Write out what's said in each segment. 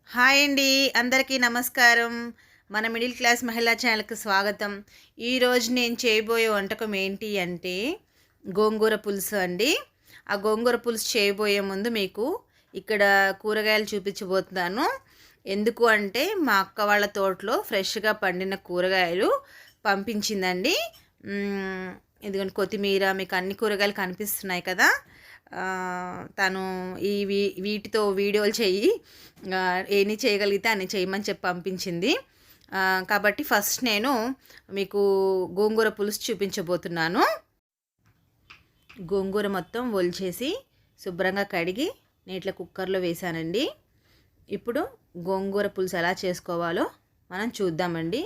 Hi అండి. అందరికీ నమస్కారం. మన మిడిల్ క్లాస్ మహిళా ఛానల్‌కి స్వాగతం. ఈరోజు నేను చేయబోయే వంటకం ఏంటి అంటే గోంగూర పులుసు అండి. ఆ గోంగూర పులుసు చేయబోయే ముందు మీకు ఇక్కడ కూరగాయలు చూపించబోతున్నాను. ఎందుకు అంటే మా అక్క వాళ్ళ తోటలో ఫ్రెష్‌గా పండిన కూరగాయలు పంపించిందండి. ఇదిగోండి కొత్తిమీర, మీకు అన్ని కూరగాయలు కనిపిస్తున్నాయి కదా! తను వీటితో వీడియోలు చెయ్యి, ఎన్ని చేయగలిగితే అన్ని చేయమని చెప్పి పంపించింది. కాబట్టి ఫస్ట్ నేను మీకు గోంగూర పులుసు చూపించబోతున్నాను. గోంగూర మొత్తం ఒలిచేసి శుభ్రంగా కడిగి నీటిలో కుక్కర్లో వేసానండి. ఇప్పుడు గోంగూర పులుసు ఎలా చేసుకోవాలో మనం చూద్దామండి.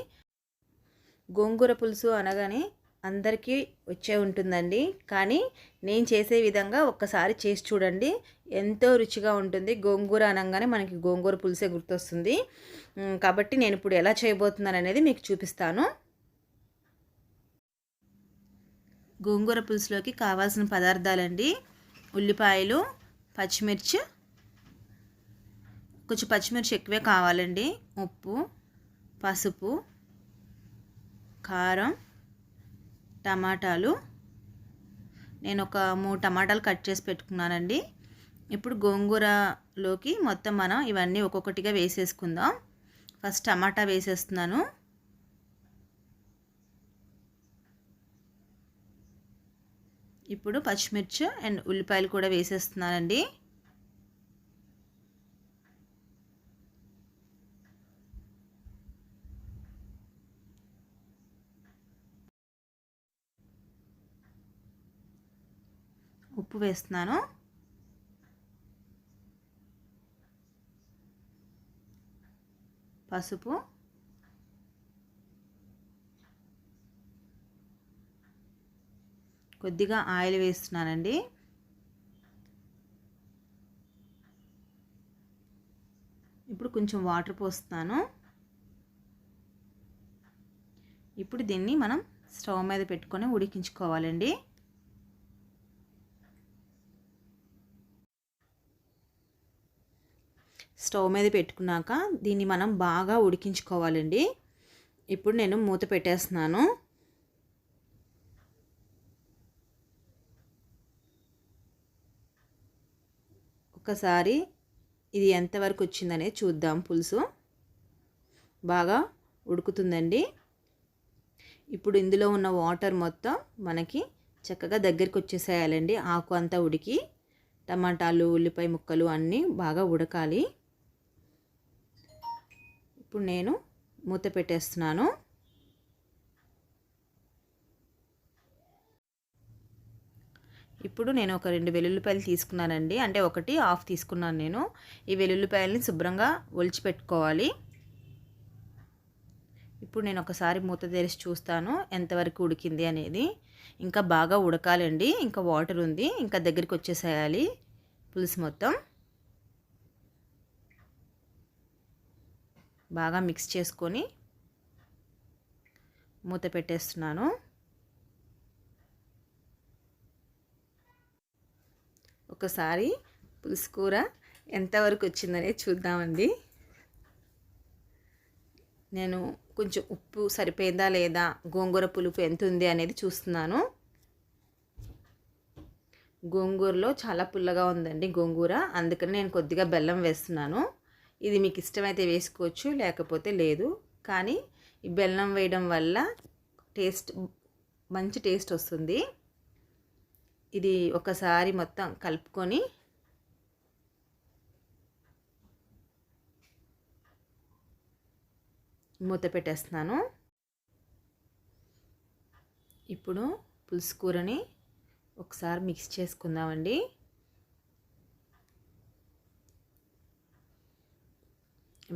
గోంగూర పులుసు అనగానే అందరికీ వచ్చే ఉంటుందండి, కానీ నేను చేసే విధంగా ఒక్కసారి చేసి చూడండి, ఎంతో రుచిగా ఉంటుంది. గోంగూర అనగానే మనకి గోంగూర పులుసే గుర్తొస్తుంది. కాబట్టి నేను ఇప్పుడు ఎలా చేయబోతున్నాను అనేది మీకు చూపిస్తాను. గోంగూర పులుసులోకి కావాల్సిన పదార్థాలండి: ఉల్లిపాయలు, పచ్చిమిర్చి, కొంచెం పచ్చిమిర్చి ఎక్కువే కావాలండి, ఉప్పు, పసుపు, కారం, టమాటాలు. నేను ఒక 3 టమాటాలు కట్ చేసి పెట్టుకున్నానండి. ఇప్పుడు గోంగూరలోకి మొత్తం మనం ఇవన్నీ ఒక్కొక్కటిగా వేసేసుకుందాం. ఫస్ట్ టమాటా వేసేస్తున్నాను. ఇప్పుడు పచ్చిమిర్చి అండ్ ఉల్లిపాయలు కూడా వేసేస్తున్నానండి. ఉప్పు వేస్తున్నాను. పసుపు, కొద్దిగా ఆయిల్ వేస్తున్నానండి. ఇప్పుడు కొంచెం వాటర్ పోస్తున్నాను. ఇప్పుడు దీన్ని మనం స్టవ్ మీద పెట్టుకొని ఉడికించుకోవాలండి. స్టవ్ మీద పెట్టుకున్నాక దీన్ని మనం బాగా ఉడికించుకోవాలండి. ఇప్పుడు నేను మూత పెట్టేస్తున్నాను. ఒకసారి ఇది ఎంతవరకు వచ్చిందనేది చూద్దాం. పులుసు బాగా ఉడుకుతుందండి. ఇప్పుడు ఇందులో ఉన్న వాటర్ మొత్తం మనకి చక్కగా దగ్గరికి వచ్చేసేయాలండి. ఆకు అంతా ఉడికి టమాటాలు, ఉల్లిపాయ ముక్కలు అన్నీ బాగా ఉడకాలి. ఇప్పుడు నేను మూత పెట్టేస్తున్నాను. ఇప్పుడు నేను ఒక 2 వెల్లుల్లిపాయలు తీసుకున్నానండి, అంటే ఒకటి హాఫ్ తీసుకున్నాను నేను. ఈ వెల్లుల్లిపాయలని శుభ్రంగా ఒలిచిపెట్టుకోవాలి. ఇప్పుడు నేను ఒకసారి మూత తెరిచి చూస్తాను ఎంతవరకు ఉడికింది అనేది. ఇంకా బాగా ఉడకాలండి, ఇంకా వాటర్ ఉంది, ఇంకా దగ్గరికి వచ్చేసేయాలి పులుసు మొత్తం. బాగా మిక్స్ చేసుకొని మూత పెట్టేస్తున్నాను. ఒకసారి పులుసు కూర ఎంతవరకు వచ్చిందనేది చూద్దామండి. నేను కొంచెం ఉప్పు సరిపోయిందా లేదా, గోంగూర పులుపు ఎంత ఉంది అనేది చూస్తున్నాను. గోంగూరలో చాలా పుల్లగా ఉందండి గోంగూర, అందుకని నేను కొద్దిగా బెల్లం వేస్తున్నాను. ఇది మీకు ఇష్టమైతే వేసుకోవచ్చు, లేకపోతే లేదు. కానీ ఈ బెల్లం వేయడం వల్ల మంచి టేస్ట్ వస్తుంది. ఇది ఒకసారి మొత్తం కలుపుకొని మూత పెట్టేస్తున్నాను. ఇప్పుడు పులుసు కూరని ఒకసారి మిక్స్ చేసుకుందామండి.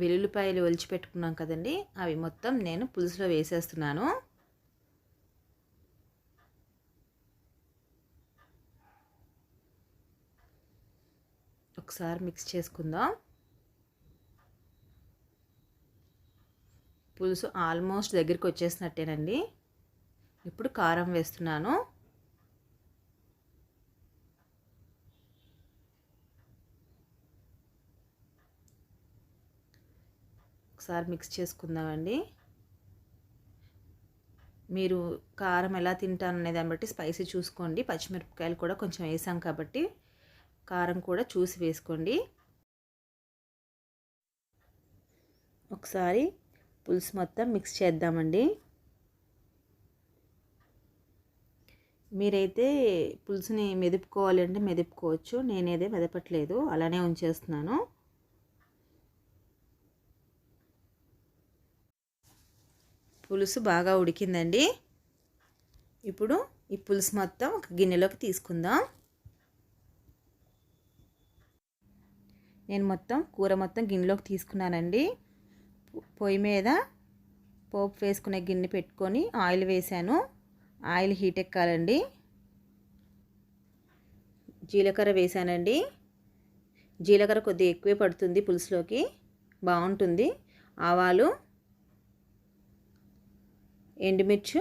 వెల్లుల్లిపాయలు ఒలిచిపెట్టుకున్నాం కదండి, అవి మొత్తం నేను పులుసులో వేసేస్తున్నాను. ఒకసారి మిక్స్ చేసుకుందాం. పులుసు ఆల్మోస్ట్ దగ్గరికి వచ్చేసినట్టేనండి. ఇప్పుడు కారం వేస్తున్నాను. ఒకసారి మిక్స్ చేసుకుందామండి. మీరు కారం ఎలా తింటారనే దాన్ని బట్టి స్పైసీ చూసుకోండి. పచ్చిమిరపకాయలు కూడా కొంచెం వేసాం కాబట్టి కారం కూడా చూసి వేసుకోండి. ఒకసారి పులుసు మొత్తం మిక్స్ చేద్దామండి. మీరైతే పులుసుని మెదుపుకోవాలి అంటే మెదుపుకోవచ్చు. నేనేదే మెదపట్లేదు, అలానే ఉంచేస్తున్నాను. పులుసు బాగా ఉడికిందండి. ఇప్పుడు ఈ పులుసు మొత్తం ఒక గిన్నెలోకి తీసుకుందాం. నేను కూర మొత్తం గిన్నెలోకి తీసుకున్నానండి. పొయ్యి మీద పోపు వేసుకునే గిన్నె పెట్టుకొని ఆయిల్ వేసాను. ఆయిల్ హీట్ ఎక్కాలండి. జీలకర్ర వేసానండి. జీలకర్ర కొద్దిగా ఎక్కువే పడుతుంది, పులుసులోకి బాగుంటుంది. ఆవాలు, ఎండుమిర్చి,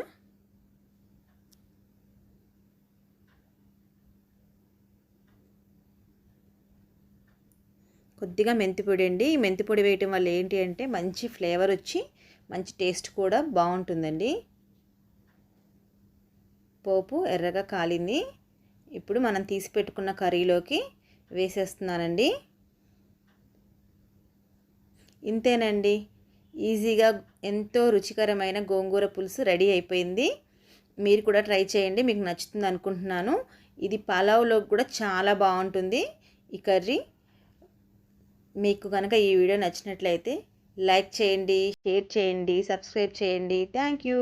కొద్దిగా మెంతిపొడి అండి. ఈ మెంతిపొడి వేయటం వల్ల ఏంటి అంటే మంచి ఫ్లేవర్ వచ్చి మంచి టేస్ట్ కూడా బాగుంటుందండి. పోపు ఎర్రగా కాలింది. ఇప్పుడు మనం తీసి పెట్టుకున్న కర్రీలోకి వేసేస్తున్నానండి. ఇంతేనండి, ఈజీగా ఎంతో రుచికరమైన గోంగూర పులుసు రెడీ అయిపోయింది. మీరు కూడా ట్రై చేయండి, మీకు నచ్చుతుంది అనుకుంటున్నాను. ఇది పలావ్లో కూడా చాలా బాగుంటుంది ఈ కర్రీ. మీకు కనుక ఈ వీడియో నచ్చినట్లయితే లైక్ చేయండి, షేర్ చేయండి, సబ్స్క్రైబ్ చేయండి. Thank you.